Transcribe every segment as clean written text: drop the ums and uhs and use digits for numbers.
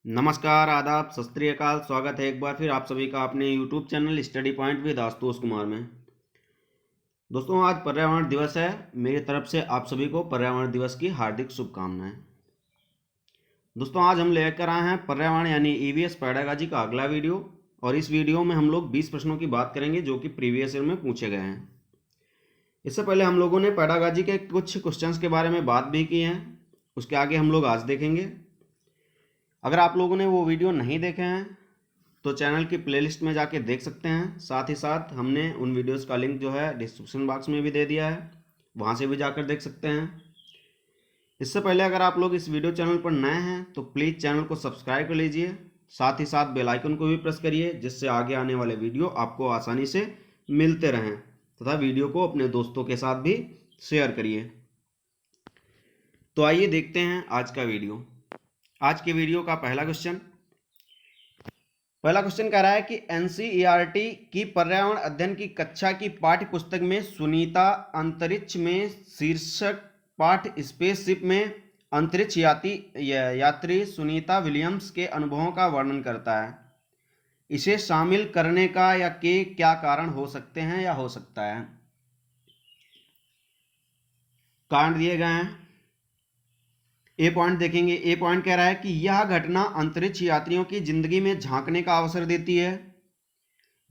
नमस्कार, आदाब, सत श्री अकाल। स्वागत है एक बार फिर आप सभी का अपने YouTube channel study point with Ashutosh Kumar में। दोस्तों, आज पर्यावरण दिवस है। मेरी तरफ से आप सभी को पर्यावरण दिवस की हार्दिक शुभकामनाएं। दोस्तों, आज हम लेकर आए हैं पर्यावरण यानी EVS पेडागॉजी का अगला वीडियो, और इस वीडियो में हम लोग 20 प्रश्नों की बात करेंगे जो कि प्रीवियस ईयर में पूछे गए हैं। इससे पहले हम लोगों ने पेडागॉजी के कुछ क्वेश्चंस के बारे में बात भी की है, उसके आगे हम लोग आज देखेंगे। अगर आप लोगों ने वो वीडियो नहीं देखे हैं तो चैनल की प्लेलिस्ट में जाके देख सकते हैं। साथ ही साथ हमने उन वीडियोस का लिंक जो है डिस्क्रिप्शन बॉक्स में भी दे दिया है, वहाँ से भी जाकर देख सकते हैं। इससे पहले अगर आप लोग इस वीडियो चैनल पर नए हैं तो प्लीज़ चैनल को सब्सक्राइब कर लीजिए। साथ ही साथ बेल आइकन को भी प्रेस करिए, जिससे आगे आने वाले वीडियो आपको आसानी से मिलते रहें, तथा वीडियो को अपने दोस्तों के साथ भी शेयर करिए। तो आइए देखते हैं आज का वीडियो। आज के वीडियो का पहला क्वेश्चन कह रहा है कि NCERT की पर्यावरण अध्ययन की कक्षा की पाठ्य पुस्तक में सुनीता अंतरिक्ष में शीर्षक पाठ स्पेसशिप में अंतरिक्ष यात्री सुनीता विलियम्स के अनुभवों का वर्णन करता है। इसे शामिल करने का या के क्या कारण हो सकते हैं या हो सकता है। कारण दिए गए हैं। ए पॉइंट देखेंगे। ए पॉइंट कह रहा है कि यह घटना अंतरिक्ष यात्रियों की जिंदगी में झांकने का अवसर देती है।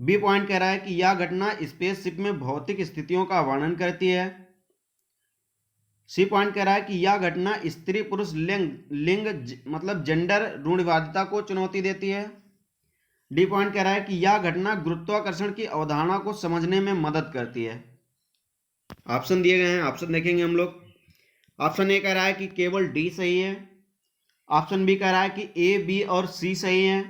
बी पॉइंट कह रहा है कि यह घटना स्पेसशिप में भौतिक स्थितियों का वर्णन करती है। सी पॉइंट कह रहा है कि यह घटना स्त्री पुरुष लिंग मतलब जेंडर रूढ़िवादिता को चुनौती देती है। डी पॉइंट कह रहा है कि यह घटना गुरुत्वाकर्षण की अवधारणा को समझने में मदद करती है। ऑप्शन दिए गए हैं, ऑप्शन देखेंगे हम लोग। ऑप्शन ए कह रहा है कि केवल डी सही है। ऑप्शन बी कह रहा है कि ए, बी और सी सही है।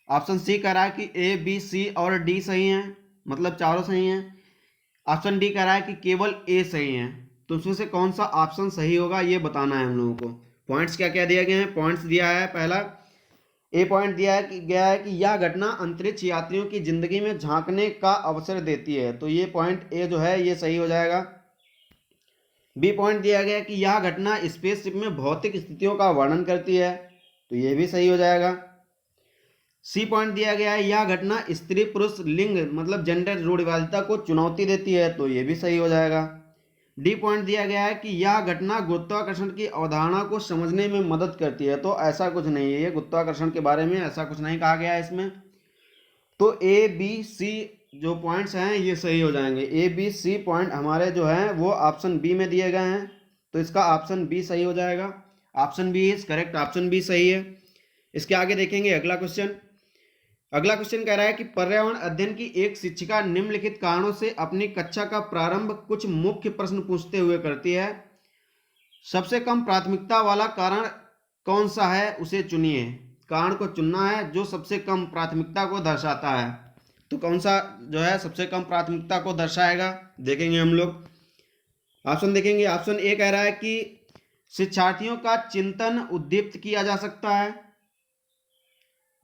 ऑप्शन सी कह रहा है कि ए, बी, सी और डी सही हैं, मतलब चारों सही हैं। ऑप्शन डी कह रहा है कि केवल ए सही है। तो उसमें से कौन सा ऑप्शन सही होगा ये बताना है हम लोगों को। पॉइंट्स क्या क्या दिए गए हैं। पॉइंट्स दिया है, पहला ए पॉइंट गया है कि यह घटना अंतरिक्ष यात्रियों की जिंदगी में झांकने का अवसर देती है, तो ये पॉइंट ए जो है ये सही हो जाएगा। बी पॉइंट दिया गया कि यह घटना स्पेसशिप में भौतिक स्थितियों का वर्णन करती है, तो यह भी सही हो जाएगा। सी पॉइंट दिया गया है यह घटना स्त्री पुरुष लिंग मतलब जेंडर रूढ़िवादिता को चुनौती देती है, तो यह भी सही हो जाएगा। डी पॉइंट दिया गया है कि यह घटना गुरुत्वाकर्षण की अवधारणा को समझने में मदद करती है, तो ऐसा कुछ नहीं है, ये गुरुत्वाकर्षण के बारे में ऐसा कुछ नहीं कहा गया है इसमें। तो ए, बी, सी जो पॉइंट्स हैं ये सही हो जाएंगे। ए, बी, सी पॉइंट हमारे जो हैं वो ऑप्शन बी में दिए गए हैं, तो इसका ऑप्शन बी सही हो जाएगा। Option b is correct, option b सही है। इसके आगे देखेंगे अगला क्वेश्चन। अगला क्वेश्चन कह रहा है कि पर्यावरण अध्ययन की एक शिक्षिका निम्नलिखित कारणों से अपनी कक्षा का प्रारंभ कुछ मुख्य प्रश्न पूछते हुए करती है। सबसे कम प्राथमिकता वाला कारण कौन सा है उसे चुनिए। कारण को चुनना है जो सबसे कम प्राथमिकता को दर्शाता है, तो कौन सा जो है सबसे कम प्राथमिकता को दर्शाएगा देखेंगे हम लोग। ऑप्शन देखेंगे। ऑप्शन ए कह रहा है कि शिक्षार्थियों का चिंतन उद्दीप्त किया जा सकता है।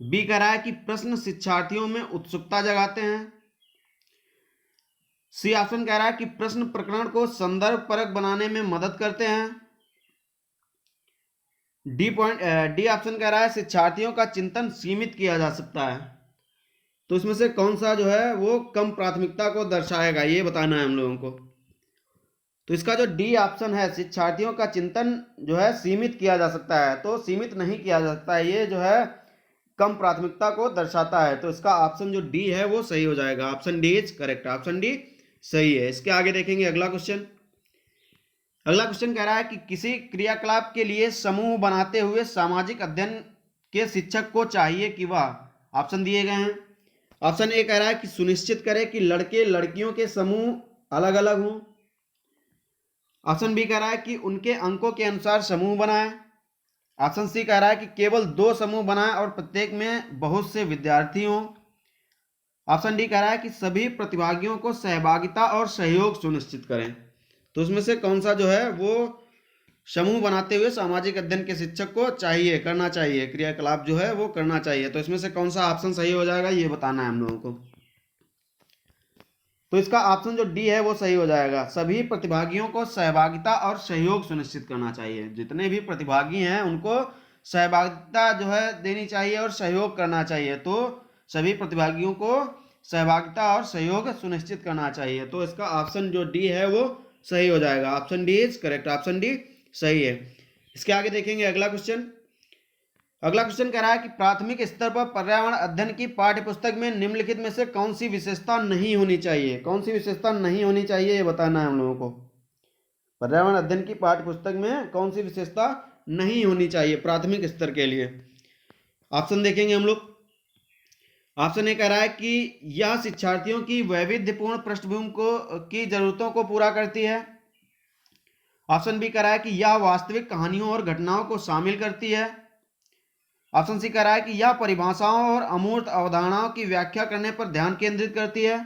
बी कह रहा है कि प्रश्न शिक्षार्थियों में उत्सुकता जगाते हैं। सी ऑप्शन कह रहा है कि प्रश्न प्रकरण को संदर्भ परक बनाने में मदद करते हैं। डी ऑप्शन कह रहा है शिक्षार्थियों का चिंतन सीमित किया जा सकता है। तो इसमें से कौन सा जो है वो कम प्राथमिकता को दर्शाएगा ये बताना है हम लोगों को। तो इसका जो डी ऑप्शन है शिक्षार्थियों का चिंतन जो है सीमित किया जा सकता है, तो सीमित नहीं किया जा सकता है, ये जो है कम प्राथमिकता को दर्शाता है, तो इसका ऑप्शन जो डी है वो सही हो जाएगा। Option D is correct, option D सही है। इसके आगे देखेंगे अगला क्वेश्चन। अगला क्वेश्चन कह रहा है कि किसी क्रियाकलाप के लिए समूह बनाते हुए सामाजिक अध्ययन के शिक्षक को चाहिए कि वह, ऑप्शन दिए गए हैं। ऑप्शन ए कह रहा है कि सुनिश्चित करें कि लड़के लड़कियों के समूह अलग अलग हों। ऑप्शन बी कह रहा है कि उनके अंकों के अनुसार समूह बनाएं। ऑप्शन सी कह रहा है कि केवल 2 समूह बनाएं और प्रत्येक में बहुत से विद्यार्थी हों। ऑप्शन डी कह रहा है कि सभी प्रतिभागियों को सहभागिता और सहयोग सुनिश्चित करें। तो उसमें से कौन सा जो है वो समूह बनाते हुए सामाजिक अध्ययन के शिक्षक को चाहिए, करना चाहिए, क्रियाकलाप जो है वो करना चाहिए, तो इसमें से कौन सा ऑप्शन सही हो जाएगा ये बताना है हम लोगों को। तो इसका ऑप्शन जो डी है वो सही हो जाएगा। सभी प्रतिभागियों को सहभागिता और सहयोग सुनिश्चित करना चाहिए। जितने भी प्रतिभागी हैं उनको सहभागिता जो है देनी चाहिए और सहयोग करना चाहिए। तो सभी प्रतिभागियों को सहभागिता और सहयोग सुनिश्चित करना चाहिए। तो इसका ऑप्शन जो डी है वो सही हो जाएगा। Option D is correct, option D सही है। इसके आगे देखेंगे अगला क्वेश्चन। अगला क्वेश्चन कह रहा है कि प्राथमिक स्तर पर पर्यावरण अध्ययन की पाठ्य पुस्तक में निम्नलिखित में से कौन सी विशेषता नहीं होनी चाहिए। कौन सी विशेषता नहीं होनी चाहिए ये बताना है हम लोगों को। पर्यावरण अध्ययन की पाठ्य पुस्तक में कौन सी विशेषता नहीं होनी चाहिए प्राथमिक स्तर के लिए। ऑप्शन देखेंगे हम लोग। ऑप्शन ए कह रहा है कि यह शिक्षार्थियों की वैविध्यपूर्ण पृष्ठभूमि की जरूरतों को पूरा करती है। ऑप्शन बी कह रहा है कि यह वास्तविक कहानियों और घटनाओं को शामिल करती है। ऑप्शन सी कह रहा है कि यह परिभाषाओं और अमूर्त अवधारणाओं की व्याख्या करने पर ध्यान केंद्रित करती है।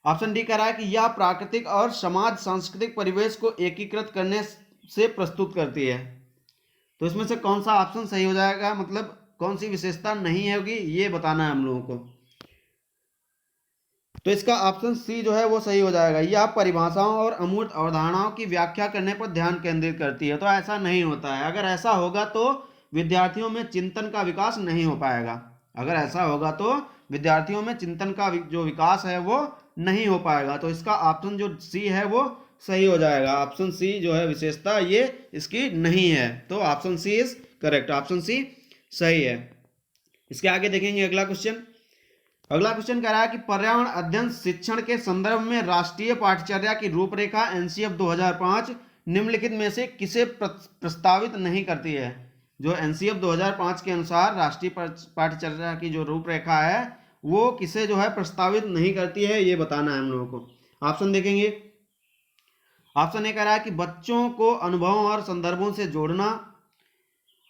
ऑप्शन डी कह रहा है कि यह प्राकृतिक और समाज सांस्कृतिक परिवेश को एकीकृत करने से प्रस्तुत करती है। तो इसमें से कौन सा ऑप्शन सही हो जाएगा, मतलब कौन सी विशेषता नहीं होगी ये बताना है हम लोगों को। तो इसका ऑप्शन सी जो है वो सही हो जाएगा। यह परिभाषाओं और अमूर्त अवधारणाओं की व्याख्या करने पर ध्यान केंद्रित करती है। तो ऐसा नहीं होता है। अगर ऐसा होगा तो विद्यार्थियों में चिंतन का विकास नहीं हो पाएगा। अगर ऐसा होगा तो विद्यार्थियों में चिंतन का जो विकास है वो नहीं हो पाएगा। तो इसका ऑप्शन जो सी है वो सही हो जाएगा। ऑप्शन सी जो है विशेषता ये इसकी नहीं है। तो option c is correct, option c सही है। इसके आगे देखेंगे अगला क्वेश्चन। अगला क्वेश्चन कह रहा है कि पर्यावरण अध्ययन शिक्षण के संदर्भ में राष्ट्रीय पाठ्यचर्या की रूपरेखा एनसीएफ 2005 निम्नलिखित में से किसे प्रस्तावित नहीं करती है। जो एनसीएफ 2005 के अनुसार राष्ट्रीय पाठ्यचर्या की जो रूपरेखा है वो किसे जो है प्रस्तावित नहीं करती है ये बताना है हम लोगों को। ऑप्शन देखेंगे। ऑप्शन ए कह रहा है कि बच्चों को अनुभवों और संदर्भों से जोड़ना।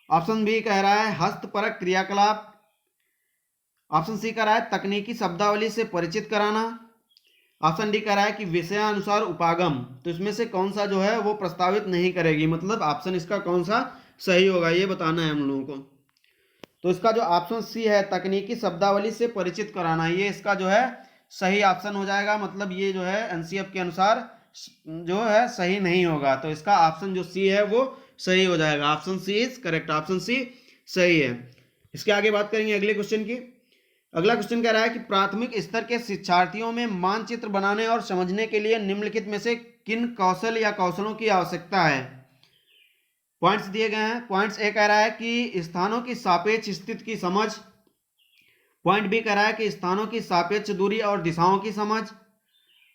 ऑप्शन बी कह रहा है हस्तपरक क्रियाकलाप। ऑप्शन सी कह रहा है तकनीकी शब्दावली से परिचित कराना। ऑप्शन डी कह रहा है कि विषयानुसार उपागम। तो इसमें से कौन सा जो है वो प्रस्तावित नहीं करेगी, मतलब ऑप्शन इसका कौन सा सही होगा ये बताना है हम लोगों को। तो इसका जो ऑप्शन सी है तकनीकी शब्दावली से परिचित कराना, ये इसका जो है सही ऑप्शन हो जाएगा। मतलब ये जो है एनसीएफ के अनुसार जो है सही नहीं होगा। तो इसका ऑप्शन जो सी है वो सही हो जाएगा। Option c is correct, option c सही है। इसके आगे बात करेंगे अगले क्वेश्चन की। अगला क्वेश्चन कह रहा है कि प्राथमिक स्तर के शिक्षार्थियों में मानचित्र बनाने और समझने के लिए निम्नलिखित में से किन कौशल या कौशलों की आवश्यकता है। पॉइंट्स दिए गए हैं। पॉइंट्स ए कह रहा है कि स्थानों की सापेक्ष स्थिति की समझ। पॉइंट बी कह रहा है कि स्थानों की सापेक्ष दूरी और दिशाओं की समझ।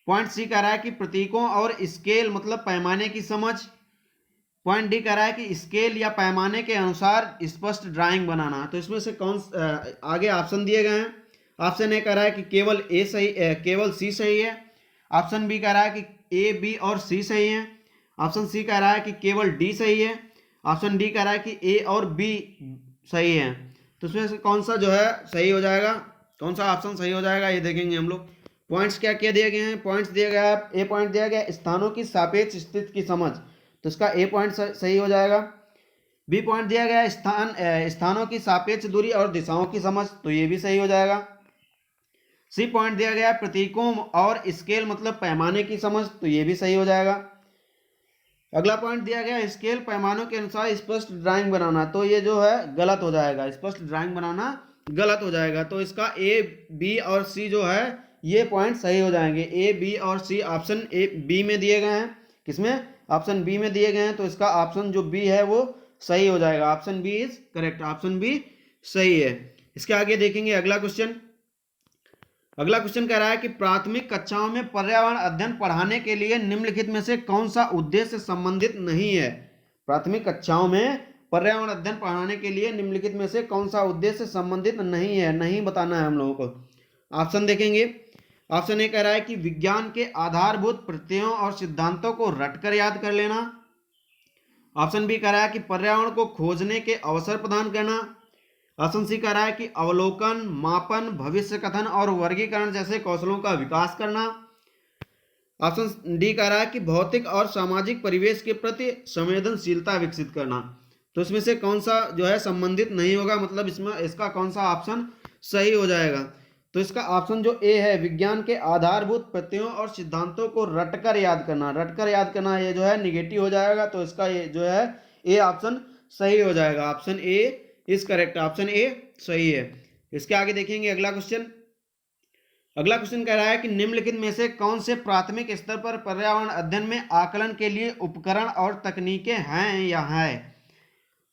पॉइंट सी कह रहा है कि प्रतीकों और स्केल मतलब पैमाने की समझ। पॉइंट डी कह रहा है कि स्केल या पैमाने के अनुसार स्पष्ट ड्राइंग बनाना। तो इसमें से कौन आगे ऑप्शन दिए गए हैं। ऑप्शन ए कह रहा है कि केवल सी सही है। ऑप्शन बी कह रहा है कि ए बी और सी सही है। ऑप्शन सी कह रहा है कि केवल डी सही है। ऑप्शन डी कह रहा है कि ए और बी सही है। तो इसमें से कौन सा जो है सही हो जाएगा, कौन सा ऑप्शन सही हो जाएगा ये देखेंगे हम लोग। पॉइंट्स क्या क्या दिए गए हैं। पॉइंट्स दिया गया है, ए पॉइंट दिया गया स्थानों की सापेक्ष स्थिति की समझ, तो इसका ए पॉइंट सही हो जाएगा। बी पॉइंट दिया गया स्थानों की सापेक्ष दूरी और दिशाओं की समझ, तो ये भी सही हो जाएगा। सी पॉइंट दिया गया प्रतीकों और स्केल मतलब पैमाने की समझ, तो ये भी सही हो जाएगा। अगला पॉइंट दिया गया स्केल पैमानों के अनुसार स्पष्ट ड्राइंग बनाना, तो ये जो है गलत हो जाएगा। स्पष्ट ड्राइंग बनाना गलत हो जाएगा। तो इसका ए बी और सी जो है ये पॉइंट सही हो जाएंगे। ए बी और सी ऑप्शन ए बी में दिए गए हैं। किसमें, ऑप्शन बी में दिए गए हैं। तो इसका ऑप्शन जो बी है वो सही हो जाएगा। Option b is correct, option b सही है। इसके आगे देखेंगे अगला क्वेश्चन। अगला क्वेश्चन कह रहा है कि प्राथमिक कक्षाओं में पर्यावरण अध्ययन पढ़ाने के लिए निम्नलिखित में से कौन सा उद्देश्य संबंधित नहीं है। प्राथमिक कक्षाओं में पर्यावरण अध्ययन पढ़ाने के लिए निम्नलिखित में से कौन सा उद्देश्य संबंधित नहीं है, नहीं बताना है हम लोगों को। ऑप्शन देखेंगे। ऑप्शन ए कह रहा है कि विज्ञान के आधारभूत प्रत्ययों और सिद्धांतों को रटकर याद कर लेना। ऑप्शन बी कह रहा है कि पर्यावरण को खोजने के अवसर प्रदान करना। ऑप्शन सी कह रहा है कि अवलोकन, मापन, भविष्य कथन और वर्गीकरण जैसे कौशलों का विकास करना। ऑप्शन डी कह रहा है कि भौतिक और सामाजिक परिवेश के प्रति संवेदनशीलता विकसित करना। तो इसमें से कौन सा जो है संबंधित नहीं होगा, मतलब इसमें इसका कौन सा ऑप्शन सही हो जाएगा। तो इसका ऑप्शन जो ए है विज्ञान के आधारभूत प्रत्ययों और सिद्धांतों को रटकर याद करना। रटकर याद करना ये जो है निगेटिव हो जाएगा। तो इसका ये जो है ए ऑप्शन सही हो जाएगा। Option A is correct, option A सही है। इसके आगे देखेंगे अगला क्वेश्चन। अगला क्वेश्चन कह रहा है कि निम्नलिखित में से कौन से प्राथमिक स्तर पर पर्यावरण अध्ययन में आकलन के लिए उपकरण और तकनीकें हैं या है।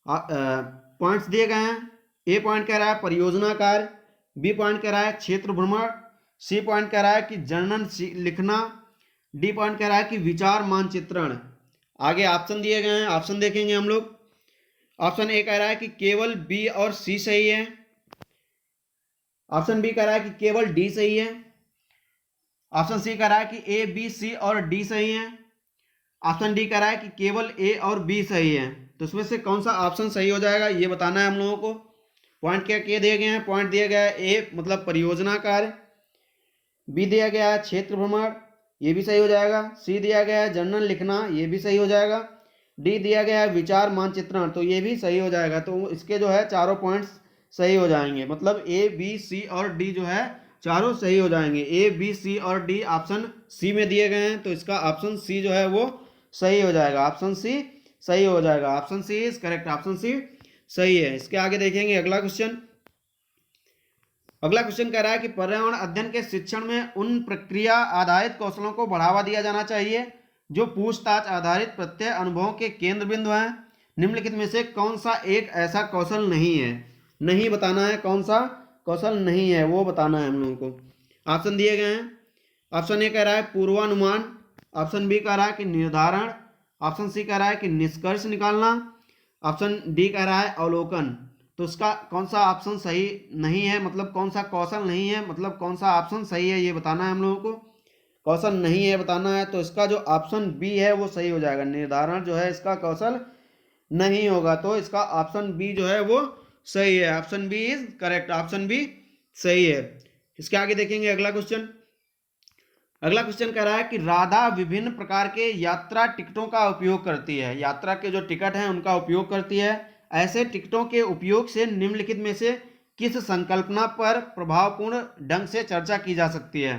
पॉइंट्स दिए गए हैं। ए पॉइंट कह रहा है परियोजना कार्य, बी पॉइंट कह रहा है क्षेत्र भ्रमण, सी पॉइंट कह रहा है कि जर्नल लिखना, डी पॉइंट कह रहा है कि विचार मानचित्रण। आगे ऑप्शन दिए गए हैं, ऑप्शन देखेंगे हम लोग। ऑप्शन ए कह रहा है कि केवल बी और सी सही है। ऑप्शन बी कह रहा है कि केवल डी सही है। ऑप्शन सी कह रहा है कि ए बी सी और डी सही है। ऑप्शन डी कह रहा है कि केवल ए और बी सही है। तो इसमें से कौन सा ऑप्शन सही हो जाएगा ये बताना है हम लोगों को। पॉइंट क्या क्या दिए गए हैं। पॉइंट दिया गया है ए मतलब परियोजना कार्य, बी दिया गया है क्षेत्र भ्रमण, ये भी सही हो जाएगा। सी दिया गया है जर्नल लिखना, ये भी सही हो जाएगा। डी दिया गया है विचार मानचित्रण, तो ये भी सही हो जाएगा। तो इसके जो है चारों पॉइंट्स सही हो जाएंगे, मतलब ए बी सी और डी जो है चारों सही हो जाएंगे। ए बी सी और डी ऑप्शन सी में दिए गए हैं, तो इसका ऑप्शन सी जो है वो सही हो जाएगा। ऑप्शन सी सही हो जाएगा। Option c is correct, option c सही है। इसके आगे देखेंगे अगला क्वेश्चन। अगला क्वेश्चन कह रहा है कि पर्यावरण अध्ययन के शिक्षण में उन प्रक्रिया आधारित कौशलों को बढ़ावा दिया जाना चाहिए जो पूछताछ आधारित प्रत्यय अनुभवों के केंद्र बिंदु हैं। निम्नलिखित में से कौन सा एक ऐसा कौशल नहीं है। नहीं बताना है कौन सा कौशल नहीं है, वो बताना है हम लोगों को। ऑप्शन दिए गए हैं। ऑप्शन ए कह रहा है पूर्वानुमान, ऑप्शन बी कह रहा है कि निर्धारण, ऑप्शन सी कह रहा है कि निष्कर्ष निकालना, ऑप्शन डी कह रहा है अवलोकन। तो इसका कौन सा ऑप्शन सही नहीं है, मतलब कौन सा कौशल नहीं है, मतलब कौन सा ऑप्शन सही है ये बताना है हम लोगों को। कौशल नहीं है बताना है, तो इसका जो ऑप्शन बी है वो सही हो जाएगा। निर्धारण जो है इसका कौशल नहीं होगा, तो इसका ऑप्शन बी जो है वो सही है। Option b is correct, option b सही है। इसके आगे देखेंगे अगला क्वेश्चन। अगला क्वेश्चन कह रहा है कि राधा विभिन्न प्रकार के यात्रा टिकटों का उपयोग करती है। यात्रा के जो टिकट हैं उनका उपयोग करती है। ऐसे टिकटों के उपयोग से निम्नलिखित में से किस संकल्पना पर प्रभावपूर्ण ढंग से चर्चा की जा सकती है।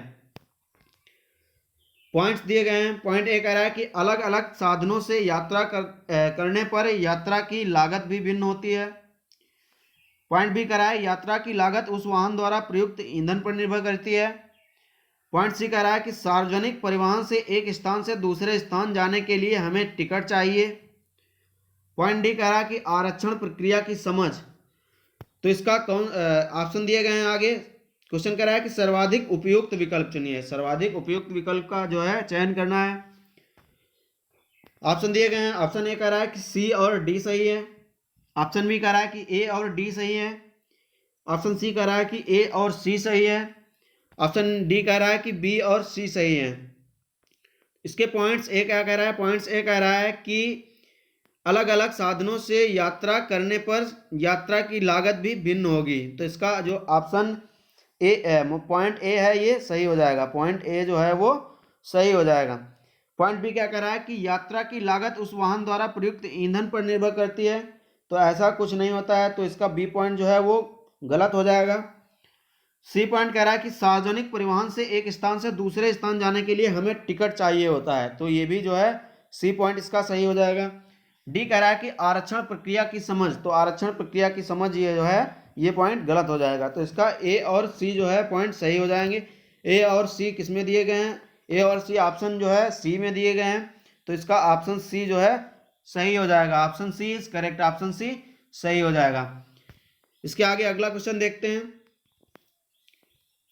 पॉइंट्स दिए गए हैं। पॉइंट ए कह रहा है कि अलग अलग साधनों से यात्रा करने पर यात्रा की लागत भी भिन्न होती है। पॉइंट बी कह रहा है यात्रा की लागत उस वाहन द्वारा प्रयुक्त ईंधन पर निर्भर करती है। पॉइंट सी कह रहा है कि सार्वजनिक परिवहन से एक स्थान से दूसरे स्थान जाने के लिए हमें टिकट चाहिए। पॉइंट डी कह रहा है कि आरक्षण प्रक्रिया की समझ। तो इसका कौन ऑप्शन दिए गए हैं आगे। क्वेश्चन कह रहा है कि सर्वाधिक उपयुक्त विकल्प चुनिए। सर्वाधिक उपयुक्त विकल्प का जो है चयन करना है। ऑप्शन दिए गए हैं। ऑप्शन ए कह रहा है कि सी और डी सही है। ऑप्शन बी कह रहा है कि ए और डी सही है। ऑप्शन सी कह रहा है कि ए और सी सही है। ऑप्शन डी कह रहा है कि बी और सी सही है। इसके पॉइंट्स ए क्या कह रहा है। पॉइंट्स ए कह रहा है कि अलग अलग साधनों से यात्रा करने पर यात्रा की लागत भी भिन्न होगी। तो इसका जो ऑप्शन ए पॉइंट ए है ये सही हो जाएगा। पॉइंट ए जो है वो सही हो जाएगा। पॉइंट बी क्या कह रहा है कि यात्रा की लागत उस वाहन द्वारा प्रयुक्त ईंधन पर निर्भर करती है। तो ऐसा कुछ नहीं होता है, तो इसका बी पॉइंट जो है वो गलत हो जाएगा। सी पॉइंट कह रहा है कि सार्वजनिक परिवहन से एक स्थान से दूसरे स्थान जाने के लिए हमें टिकट चाहिए होता है। तो ये भी जो है सी पॉइंट इसका सही हो जाएगा। डी कह रहा है कि आरक्षण प्रक्रिया की समझ। तो आरक्षण प्रक्रिया की समझ ये जो है ये पॉइंट गलत हो जाएगा। तो इसका ए और सी जो है पॉइंट सही हो जाएंगे। ए और सी किस में दिए गए हैं। ए और सी ऑप्शन जो है सी में दिए गए हैं, तो इसका ऑप्शन सी जो है सही हो जाएगा। Option c is correct, option c सही हो जाएगा। इसके आगे अगला क्वेश्चन देखते हैं।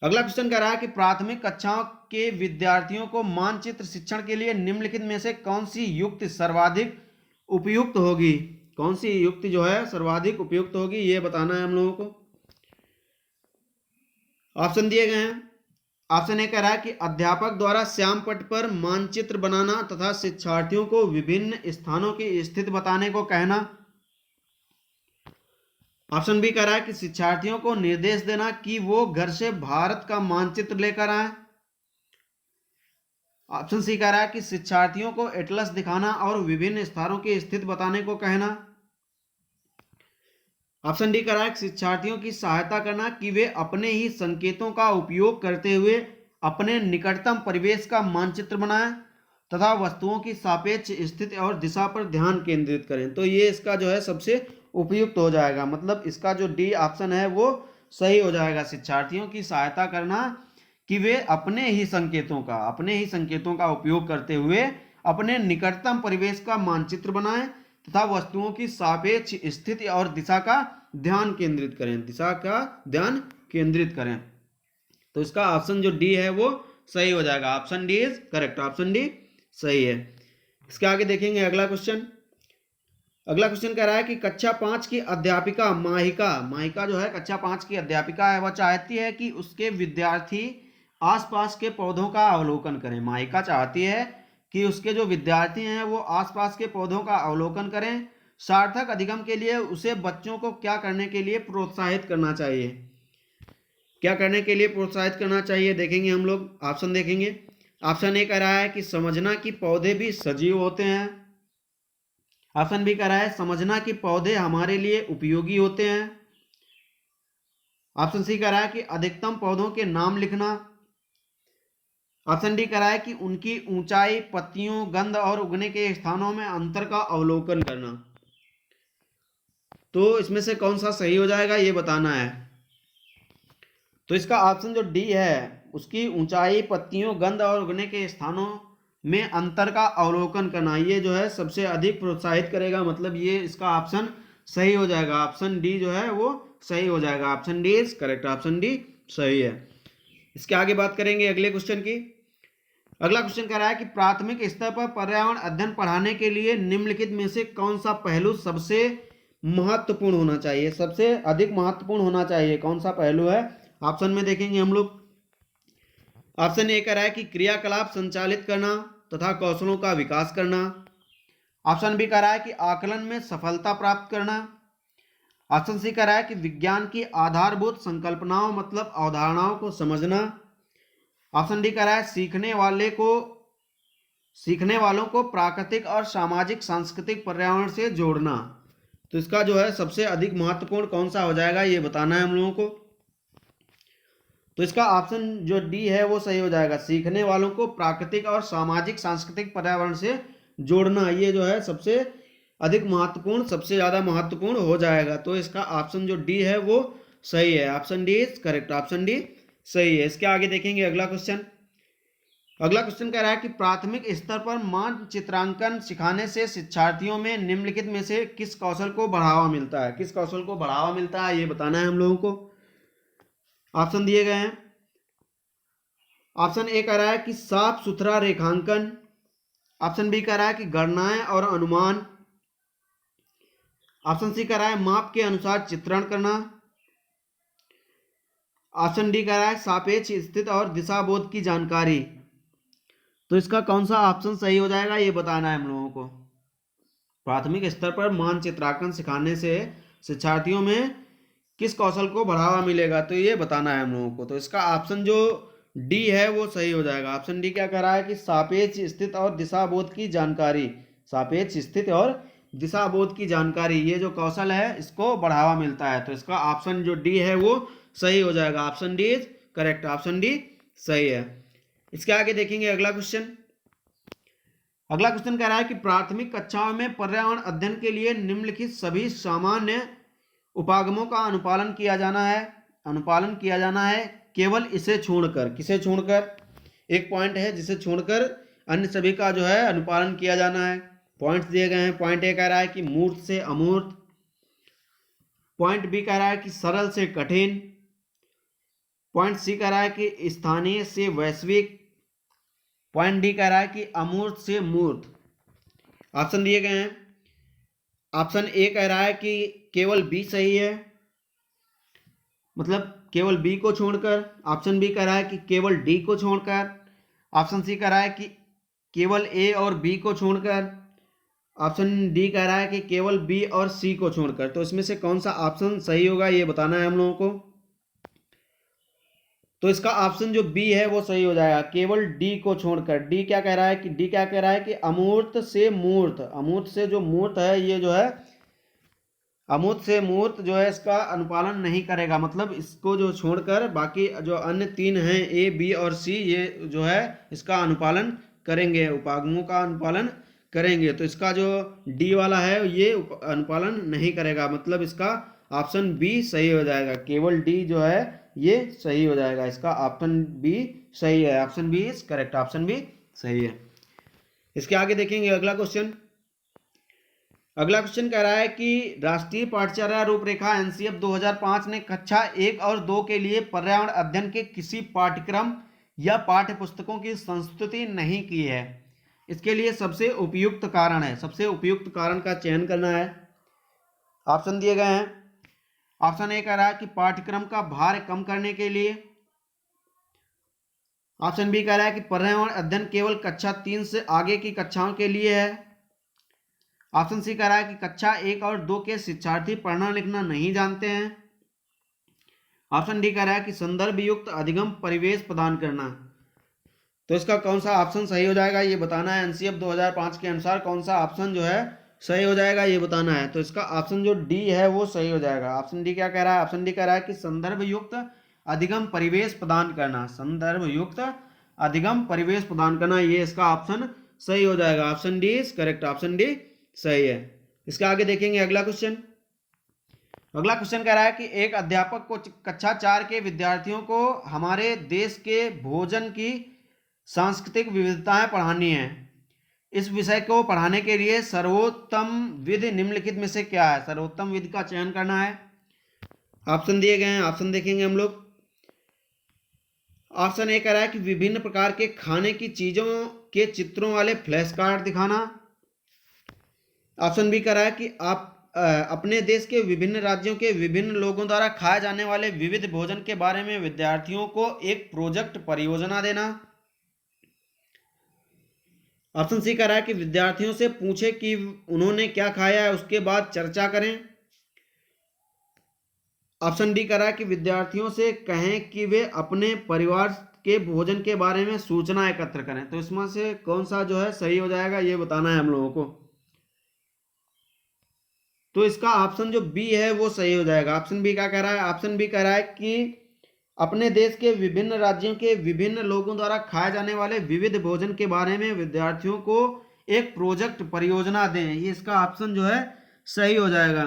अगला क्वेश्चन कह रहा है कि प्राथमिक कक्षाओं के विद्यार्थियों को मानचित्र शिक्षण के लिए निम्नलिखित में से कौन सी युक्ति सर्वाधिक उपयुक्त होगी। कौन सी युक्ति जो है सर्वाधिक उपयुक्त होगी ये बताना है हम लोगों को। ऑप्शन दिए गए हैं। ऑप्शन ए कह रहा है कि अध्यापक द्वारा श्यामपट्ट पर मानचित्र बनाना तथा शिक्षार्थियों को विभिन्न स्थानों की स्थिति बताने को कहना। ऑप्शन बी कह रहा है कि शिक्षार्थियों को निर्देश देना कि वो घर से भारत का मानचित्र लेकर आए। ऑप्शन सी कह रहा है कि शिक्षार्थियों को एटलस दिखाना और विभिन्न स्थानों की स्थिति बताने को कहना। ऑप्शन डी कह रहा है कि शिक्षार्थियों की सहायता करना कि वे अपने ही संकेतों का उपयोग करते हुए अपने निकटतम परिवेश का मानचित्र बनाएं। तथा वस्तुओं की सापेक्ष स्थिति और दिशा पर ध्यान केंद्रित करें। तो ये इसका जो है सबसे उपयुक्त हो जाएगा, मतलब इसका जो डी ऑप्शन है वो सही हो जाएगा। शिक्षार्थियों की सहायता करना कि वे अपने ही संकेतों का उपयोग करते हुए अपने निकटतम परिवेश का मानचित्र बनाएं तथा वस्तुओं की सापेक्ष स्थिति और दिशा का ध्यान केंद्रित करें। तो इसका ऑप्शन जो डी है वो सही हो जाएगा। Option D is correct, option D सही है। इसके आगे देखेंगे अगला क्वेश्चन कह रहा है कि कक्षा 5 की अध्यापिका माहिका जो है कक्षा 5 की अध्यापिका है, वह चाहती है कि उसके विद्यार्थी आसपास के पौधों का अवलोकन करें। माहिका चाहती है कि उसके जो विद्यार्थी हैं वो आसपास के पौधों का अवलोकन करें। सार्थक अधिगम के लिए उसे बच्चों को क्या करने के लिए प्रोत्साहित करना चाहिए? देखेंगे हम लोग, ऑप्शन देखेंगे। ऑप्शन ए कह रहा है कि समझना कि पौधे भी सजीव होते हैं। ऑप्शन बी कह रहा है समझना कि पौधे हमारे लिए उपयोगी होते हैं। ऑप्शन सी कह रहा है कि अधिकतम पौधों के नाम लिखना। ऑप्शन डी कह रहा है कि उनकी ऊंचाई, पत्तियों, गंध और उगने के स्थानों में अंतर का अवलोकन करना। तो इसमें से कौन सा सही हो जाएगा ये बताना है। तो इसका ऑप्शन जो डी है, उसकी ऊंचाई, पत्तियों, गंध और उगने के स्थानों में अंतर का अवलोकन करना, ये जो है सबसे अधिक प्रोत्साहित करेगा, मतलब ये इसका ऑप्शन सही हो जाएगा। ऑप्शन डी जो है वो सही हो जाएगा। Option D is correct, option D सही है। इसके आगे बात करेंगे अगले क्वेश्चन की। अगला क्वेश्चन कह रहा है कि प्राथमिक स्तर पर पर्यावरण अध्ययन पढ़ाने के लिए निम्नलिखित में से कौन सा पहलू सबसे महत्वपूर्ण होना चाहिए, सबसे अधिक महत्वपूर्ण होना चाहिए, कौन सा पहलू है? ऑप्शन में देखेंगे हम लोग। ऑप्शन ए कह रहा है कि क्रियाकलाप संचालित करना तथा कौशलों का विकास करना। ऑप्शन बी कह रहा है कि आकलन में सफलता प्राप्त करना। ऑप्शन सी कह रहा है कि विज्ञान की आधारभूत संकल्पनाओं मतलब अवधारणाओं को समझना। ऑप्शन डी कह रहा है सीखने वालों को प्राकृतिक और सामाजिक सांस्कृतिक पर्यावरण से जोड़ना। तो इसका जो है सबसे अधिक महत्वपूर्ण कौन सा हो जाएगा ये बताना है हम लोगों को। तो इसका ऑप्शन जो डी है वो सही हो जाएगा। सीखने वालों को प्राकृतिक और सामाजिक सांस्कृतिक पर्यावरण से जोड़ना, ये जो है सबसे अधिक महत्वपूर्ण, सबसे ज़्यादा महत्वपूर्ण हो जाएगा। तो इसका ऑप्शन जो डी है वो सही है। Option D is correct, option D सही है। इसके आगे देखेंगे अगला क्वेश्चन कह रहा है कि प्राथमिक स्तर पर मानचित्रांकन सिखाने से शिक्षार्थियों में निम्नलिखित में से किस कौशल को बढ़ावा मिलता है, ये बताना है हम लोगों को। ऑप्शन दिए गए हैं। ऑप्शन ए कह रहा है कि साफ सुथरा रेखांकन। ऑप्शन बी कह रहा है कि गणनाएं और अनुमान। ऑप्शन सी कह रहा है माप के अनुसार चित्रण करना। ऑप्शन डी कह रहा है सापेक्ष स्थिति और दिशा बोध की जानकारी। तो इसका कौन सा ऑप्शन सही हो जाएगा ये बताना है हम लोगों को। प्राथमिक स्तर पर मानचित्रांकन सिखाने से शिक्षार्थियों में किस कौशल को बढ़ावा मिलेगा, तो ये बताना है हम लोगों को। तो इसका ऑप्शन जो डी है वो सही हो जाएगा। ऑप्शन डी क्या कह रहा है कि सापेक्ष स्थिति और दिशाबोध की जानकारी, सापेक्ष स्थिति और दिशाबोध की जानकारी, ये जो कौशल है इसको बढ़ावा मिलता है। तो इसका ऑप्शन जो डी है वो सही हो जाएगा। Option D is correct, option D सही है। इसके आगे देखेंगे अगला क्वेश्चन कह रहा है कि प्राथमिक कक्षाओं में पर्यावरण अध्ययन के लिए निम्नलिखित सभी सामान्य उपागमों का अनुपालन किया जाना है केवल इसे छोड़कर। किसे छोड़कर? एक पॉइंट है जिसे छोड़कर अन्य सभी का जो है अनुपालन किया जाना है। पॉइंट्स दिए गए हैं। पॉइंट ए कह रहा है कि मूर्त से अमूर्त। पॉइंट बी कह रहा है कि सरल से कठिन। पॉइंट सी कह रहा है कि स्थानीय से वैश्विक। पॉइंट डी कह रहा है कि अमूर्त से मूर्त। ऑप्शन दिए गए हैं। ऑप्शन ए कह रहा है कि केवल बी सही है, मतलब केवल बी को छोड़कर। ऑप्शन बी कह रहा है कि केवल डी को छोड़कर। ऑप्शन सी कह रहा है कि केवल ए और बी को छोड़कर। ऑप्शन डी कह रहा है कि केवल बी और सी को छोड़कर। तो इसमें से कौन सा ऑप्शन सही होगा ये बताना है हम लोगों को। तो इसका ऑप्शन जो बी है वो सही हो जाएगा, केवल डी को छोड़कर। डी क्या कह रहा है कि अमूर्त से मूर्त, अमूर्त से जो मूर्त है ये जो है अमूर्त से मूर्त जो है इसका अनुपालन नहीं करेगा, मतलब इसको जो छोड़कर बाकी जो अन्य तीन हैं ए बी और सी, ये जो है इसका अनुपालन करेंगे, उपागमों का अनुपालन करेंगे। तो इसका जो डी वाला है ये अनुपालन नहीं करेगा, मतलब इसका ऑप्शन बी सही हो जाएगा। केवल डी जो है ये सही हो जाएगा, इसका ऑप्शन बी सही है। Option b is correct, option b सही है। इसके आगे देखेंगे अगला क्वेश्चन। अगला क्वेश्चन कह रहा है कि राष्ट्रीय पाठचर्या रूपरेखा एनसीएफ 2005 ने कक्षा 1 और 2 के लिए पर्यावरण अध्ययन के किसी पाठ्यक्रम या पाठ्य पुस्तकों की संस्तुति नहीं की है। इसके लिए सबसे उपयुक्त कारण है, सबसे उपयुक्त कारण का चयन करना है। ऑप्शन दिए गए हैं। ऑप्शन ए कह रहा है कि पाठ्यक्रम का भार कम करने के लिए। ऑप्शन बी कह रहा है कि पर्यावरण अध्ययन केवल कक्षा 3 से आगे की कक्षाओं के लिए है। ऑप्शन सी कह रहा है कि कक्षा 1 और 2 के शिक्षार्थी पढ़ना लिखना नहीं जानते हैं। ऑप्शन डी कह रहा है कि संदर्भ युक्त अधिगम परिवेश प्रदान करना। तो इसका कौन सा ऑप्शन सही हो जाएगा ये बताना है। एनसीएफ 2005 के अनुसार कौन सा ऑप्शन जो है सही हो जाएगा ये बताना है। तो इसका ऑप्शन जो डी है वो सही हो जाएगा। ऑप्शन डी क्या कह रहा है? ऑप्शन डी कह रहा है कि संदर्भ युक्त अधिगम परिवेश प्रदान करना, संदर्भ युक्त अधिगम परिवेश प्रदान करना, ये इसका ऑप्शन सही हो जाएगा। Option D is correct, option D सही है। इसके आगे देखेंगे अगला क्वेश्चन। अगला क्वेश्चन कह रहा है कि एक अध्यापक को कक्षा 4 के विद्यार्थियों को हमारे देश के भोजन की सांस्कृतिक विविधताएं पढ़ानी है। इस विषय को पढ़ाने के लिए सर्वोत्तम विधि निम्नलिखित में से क्या है? सर्वोत्तम विधि का चयन करना है। ऑप्शन दिए गए हैं, ऑप्शन देखेंगे हम लोग। ऑप्शन ए कह रहा है कि विभिन्न प्रकार के खाने की चीजों के चित्रों वाले फ्लैश कार्ड दिखाना। ऑप्शन बी कह रहा है कि आप अपने देश के विभिन्न राज्यों के विभिन्न लोगों द्वारा खाए जाने वाले विविध भोजन के बारे में विद्यार्थियों को एक प्रोजेक्ट परियोजना देना। ऑप्शन सी कह रहा है कि विद्यार्थियों से पूछे कि उन्होंने क्या खाया है, उसके बाद चर्चा करें। ऑप्शन डी कह रहा है कि विद्यार्थियों से कहें कि वे अपने परिवार के भोजन के बारे में सूचना एकत्र करें। तो इसमें से कौन सा जो है सही हो जाएगा ये बताना है हम लोगों को। तो इसका ऑप्शन जो बी है वो सही हो जाएगा। ऑप्शन बी क्या कह रहा है? ऑप्शन बी कह रहा है कि अपने देश के विभिन्न राज्यों के विभिन्न लोगों द्वारा खाए जाने वाले विविध भोजन के बारे में विद्यार्थियों को एक प्रोजेक्ट परियोजना दें। ये इसका ऑप्शन जो है सही हो जाएगा।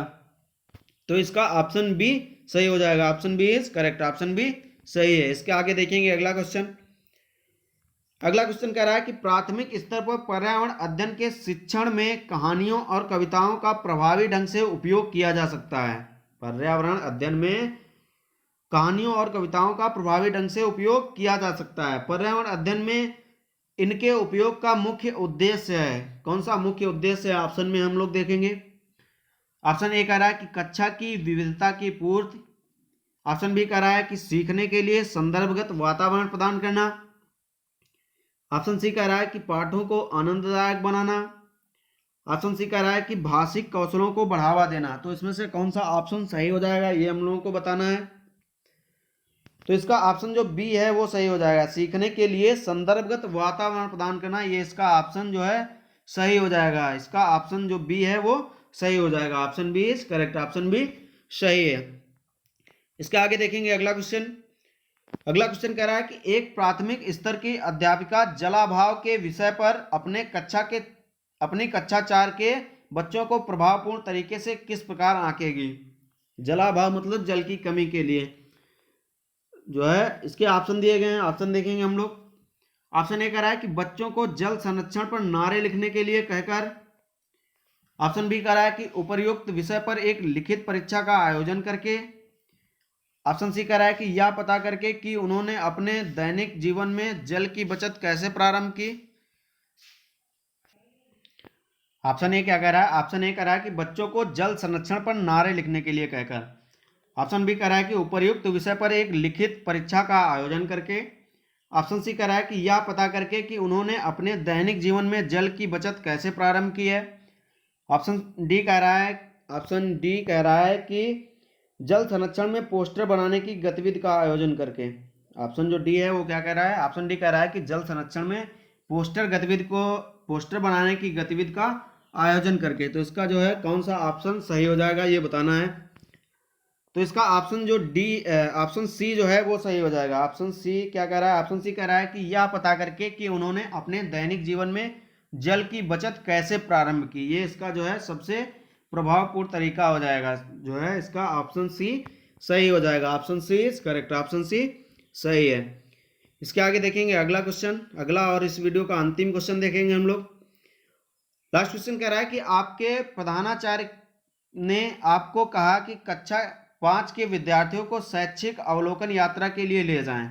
तो इसका ऑप्शन बी सही हो जाएगा। Option b is correct, option b सही है। इसके आगे देखेंगे अगला क्वेश्चन। अगला क्वेश्चन कह रहा है कि प्राथमिक स्तर पर पर्यावरण अध्ययन के शिक्षण में कहानियों और कविताओं का प्रभावी ढंग से उपयोग किया जा सकता है। पर्यावरण अध्ययन में कहानियों और कविताओं का प्रभावी ढंग से उपयोग किया जा सकता है। पर्यावरण अध्ययन में इनके उपयोग का मुख्य उद्देश्य है। कौन सा मुख्य उद्देश्य है? ऑप्शन में हम लोग देखेंगे। ऑप्शन ए कह रहा है कि कक्षा की विविधता की पूर्ति। ऑप्शन बी कह रहा है कि सीखने के लिए संदर्भगत वातावरण प्रदान करना। ऑप्शन सी कह रहा है कि पाठों को आनंददायक बनाना। ऑप्शन सी कह रहा है कि भाषिक कौशलों को बढ़ावा देना। तो इसमें से कौन सा ऑप्शन सही हो जाएगा ये हम लोगों को बताना है। तो इसका ऑप्शन जो बी है वो सही हो जाएगा। सीखने के लिए संदर्भगत वातावरण प्रदान करना, ये इसका ऑप्शन जो है सही हो जाएगा। इसका ऑप्शन जो बी है वो सही हो जाएगा। Option b is correct, option b सही है। इसके आगे देखेंगे अगला क्वेश्चन। अगला क्वेश्चन कह रहा है कि एक प्राथमिक स्तर की अध्यापिका जलाभाव के विषय पर अपनी कक्षा 4 के बच्चों को प्रभावपूर्ण तरीके से किस प्रकार आंकेगी? जलाभाव मतलब जल की कमी के लिए जो है इसके ऑप्शन दिए गए हैं। ऑप्शन देखेंगे हम लोग। ऑप्शन ए कह रहा है कि बच्चों को जल संरक्षण पर नारे लिखने के लिए कहकर। ऑप्शन बी कह रहा है कि उपर्युक्त विषय पर एक लिखित परीक्षा का आयोजन करके। ऑप्शन सी कह रहा है कि यह पता करके कि उन्होंने अपने दैनिक जीवन में जल की बचत कैसे प्रारंभ की। ऑप्शन ए क्या कह रहा है? ऑप्शन ए कह रहा है कि बच्चों को जल संरक्षण पर नारे लिखने के लिए कहकर। ऑप्शन बी कह रहा है कि उपर्युक्त विषय पर एक लिखित परीक्षा का आयोजन करके। ऑप्शन सी कह रहा है कि यह पता करके कि उन्होंने अपने दैनिक जीवन में जल की बचत कैसे प्रारंभ की है। ऑप्शन डी कह रहा है कि जल संरक्षण में पोस्टर बनाने की गतिविधि का आयोजन करके। ऑप्शन जो डी है वो क्या कह रहा है? ऑप्शन डी कह रहा है कि जल संरक्षण में पोस्टर बनाने की गतिविधि का आयोजन करके। तो इसका जो है कौन सा ऑप्शन सही हो जाएगा ये बताना है। तो इसका ऑप्शन जो डी ऑप्शन सी जो है वो सही हो जाएगा। ऑप्शन सी क्या कह रहा है? ऑप्शन सी कह रहा है कि यह पता करके कि उन्होंने अपने दैनिक जीवन में जल की बचत कैसे प्रारंभ की। ये इसका जो है सबसे प्रभावपूर्ण तरीका हो जाएगा, जो है इसका ऑप्शन सी सही हो जाएगा। Option c is correct, option c सही है। इसके आगे देखेंगे अगला क्वेश्चन, अगला और इस वीडियो का अंतिम क्वेश्चन देखेंगे हम लोग। लास्ट क्वेश्चन कह रहा है कि आपके प्रधानाचार्य ने आपको कहा कि कक्षा 5 के विद्यार्थियों को शैक्षिक अवलोकन यात्रा के लिए ले जाएं।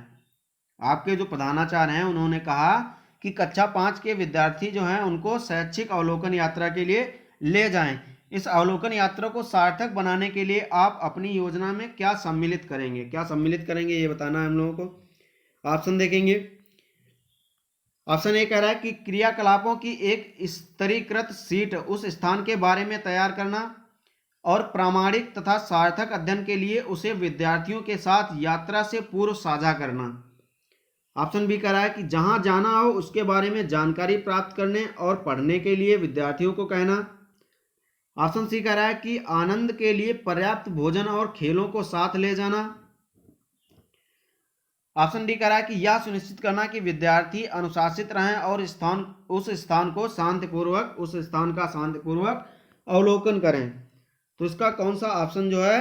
आपके जो प्रधानाचार्य हैं उन्होंने कहा कि कक्षा 5 के विद्यार्थी जो हैं उनको शैक्षिक अवलोकन यात्रा के लिए ले जाएं। इस अवलोकन यात्रा को सार्थक बनाने के लिए आप अपनी योजना में क्या सम्मिलित करेंगे? क्या सम्मिलित करेंगे ये बताना है हम लोगों को। ऑप्शन देखेंगे। ऑप्शन ए कह रहा है कि क्रियाकलापों की एक स्तरीकृत सीट उस स्थान के बारे में तैयार करना और प्रामाणिक तथा सार्थक अध्ययन के लिए उसे विद्यार्थियों के साथ यात्रा से पूर्व साझा करना। ऑप्शन बी कह रहा है कि जहां जाना हो उसके बारे में जानकारी प्राप्त करने और पढ़ने के लिए विद्यार्थियों को कहना। ऑप्शन सी कह रहा है कि आनंद के लिए पर्याप्त भोजन और खेलों को साथ ले जाना। ऑप्शन डी कह रहा है कि यह सुनिश्चित करना कि विद्यार्थी अनुशासित रहें और उस स्थान का शांतिपूर्वक अवलोकन करें। तो इसका कौन सा ऑप्शन जो है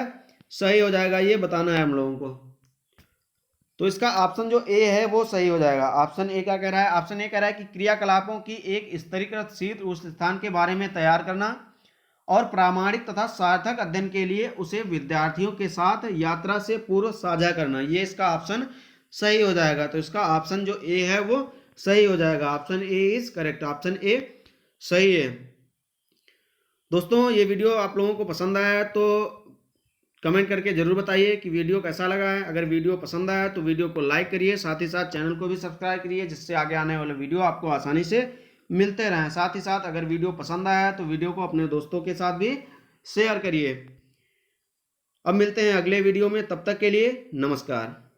सही हो जाएगा ये बताना है हम लोगों को। तो इसका ऑप्शन जो ए है वो सही हो जाएगा। ऑप्शन ए क्या कह रहा है? ऑप्शन ए कह रहा है कि क्रियाकलापों की एक स्तरीकृत सीट उस स्थान के बारे में तैयार करना और प्रामाणिक तथा सार्थक अध्ययन के लिए उसे विद्यार्थियों के साथ यात्रा से पूर्व साझा करना। ये इसका ऑप्शन सही हो जाएगा। तो इसका ऑप्शन जो ए है वो सही हो जाएगा। Option A is correct, option A सही है। दोस्तों ये वीडियो आप लोगों को पसंद आया है तो कमेंट करके जरूर बताइए कि वीडियो कैसा लगा है। अगर वीडियो पसंद आया तो वीडियो को लाइक करिए, साथ ही साथ चैनल को भी सब्सक्राइब करिए, जिससे आगे आने वाले वीडियो आपको आसानी से मिलते रहें। साथ ही साथ अगर वीडियो पसंद आया है तो वीडियो को अपने दोस्तों के साथ भी शेयर करिए। अब मिलते हैं अगले वीडियो में, तब तक के लिए नमस्कार।